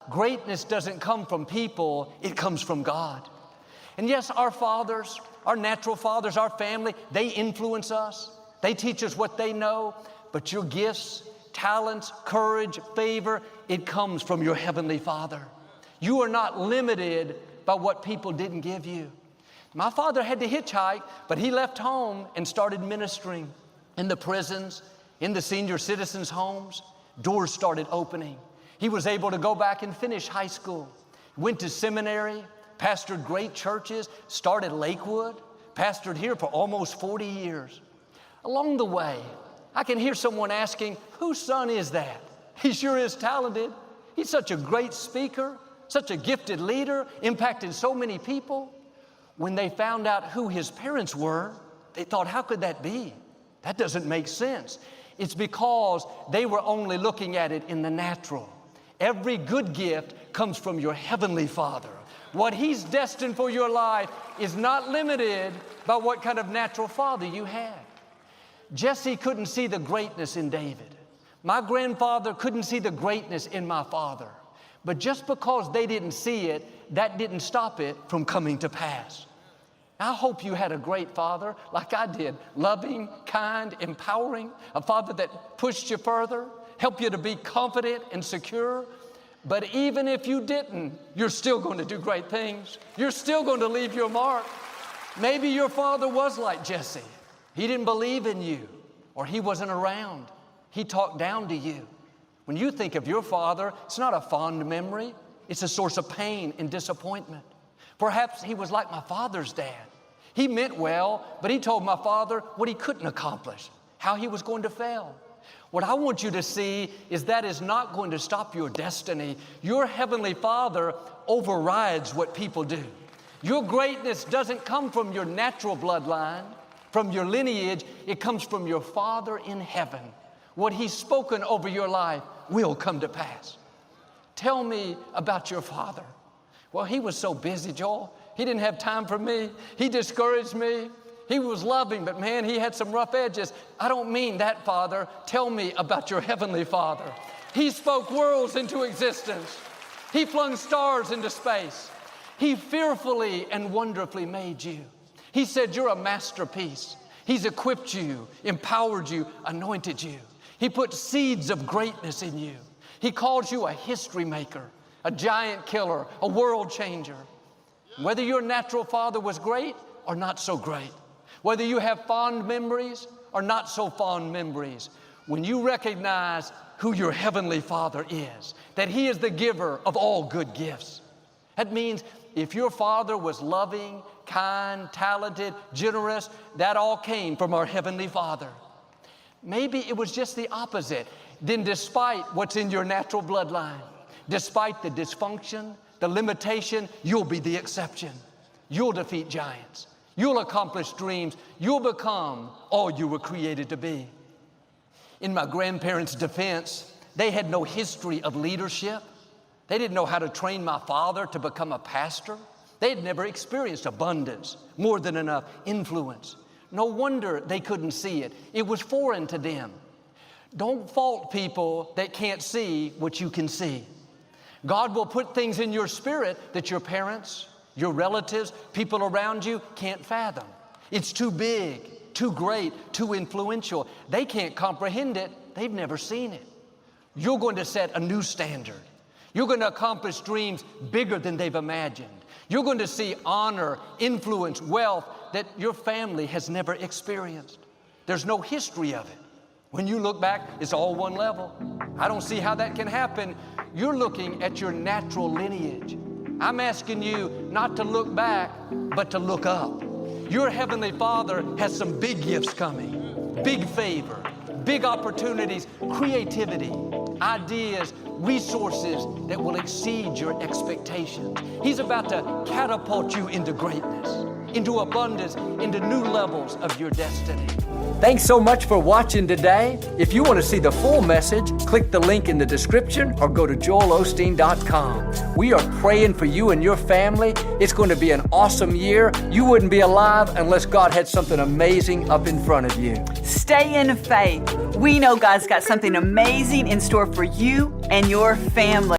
Greatness doesn't come from people, it comes from God. And yes, our fathers, our natural fathers, our family, they influence us. They teach us what they know. But your gifts, talents, courage, favor, it comes from your Heavenly Father. You are not limited by what people didn't give you. My father had to hitchhike, but he left home and started ministering in the prisons, in the senior citizens' homes. Doors started opening. He was able to go back and finish high school, went to seminary, pastored great churches, started Lakewood, pastored here for almost 40 years. Along the way, I can hear someone asking, whose son is that? He sure is talented. He's such a great speaker, such a gifted leader, impacted so many people. When they found out who his parents were, they thought, how could that be? That doesn't make sense. It's because they were only looking at it in the natural. Every good gift comes from your Heavenly Father. What He's destined for your life is not limited by what kind of natural father you had. Jesse couldn't see the greatness in David. My grandfather couldn't see the greatness in my father. But just because they didn't see it, that didn't stop it from coming to pass. I hope you had a great father like I did, loving, kind, empowering, a father that pushed you further, helped you to be confident and secure. But even if you didn't, you're still going to do great things. You're still going to leave your mark. Maybe your father was like Jesse. He didn't believe in you, or he wasn't around. He talked down to you. When you think of your father, it's not a fond memory. It's a source of pain and disappointment. Perhaps he was like my father's dad. He meant well, but he told my father what he couldn't accomplish, how he was going to fail. What I want you to see is that is not going to stop your destiny. Your Heavenly Father overrides what people do. Your greatness doesn't come from your natural bloodline, from your lineage. It comes from your Father in heaven. What He's spoken over your life will come to pass. Tell me about your father. Well, he was so busy, Joel. He didn't have time for me. He discouraged me. He was loving, but man, he had some rough edges. I don't mean that, Father. Tell me about your Heavenly Father. He spoke worlds into existence. He flung stars into space. He fearfully and wonderfully made you. He said you're a masterpiece. He's equipped you, empowered you, anointed you. He put seeds of greatness in you. He calls you a history maker, a giant killer, a world changer. Whether your natural father was great or not so great, whether you have fond memories or not so fond memories, when you recognize who your Heavenly Father is, that He is the giver of all good gifts. That means if your father was loving, kind, talented, generous, that all came from our Heavenly Father. Maybe it was just the opposite. Then despite what's in your natural bloodline, despite the dysfunction, the limitation, you'll be the exception. You'll defeat giants. You'll accomplish dreams. You'll become all you were created to be. In my grandparents' defense, they had no history of leadership. They didn't know how to train my father to become a pastor. They had never experienced abundance, more than enough influence. No wonder they couldn't see it. It was foreign to them. Don't fault people that can't see what you can see. God will put things in your spirit that your parents, your relatives, people around you can't fathom. It's too big, too great, too influential. They can't comprehend it. They've never seen it. You're going to set a new standard. You're going to accomplish dreams bigger than they've imagined. You're going to see honor, influence, wealth that your family has never experienced. There's no history of it. When you look back, it's all one level. I don't see how that can happen. You're looking at your natural lineage. I'm asking you not to look back, but to look up. Your Heavenly Father has some big gifts coming, big favor, big opportunities, creativity, ideas, resources that will exceed your expectations. He's about to catapult you into greatness, into abundance, into new levels of your destiny. Thanks so much for watching today. If you want to see the full message, click the link in the description or go to joelosteen.com. We are praying for you and your family. It's going to be an awesome year. You wouldn't be alive unless God had something amazing up in front of you. Stay in faith. We know God's got something amazing in store for you and your family.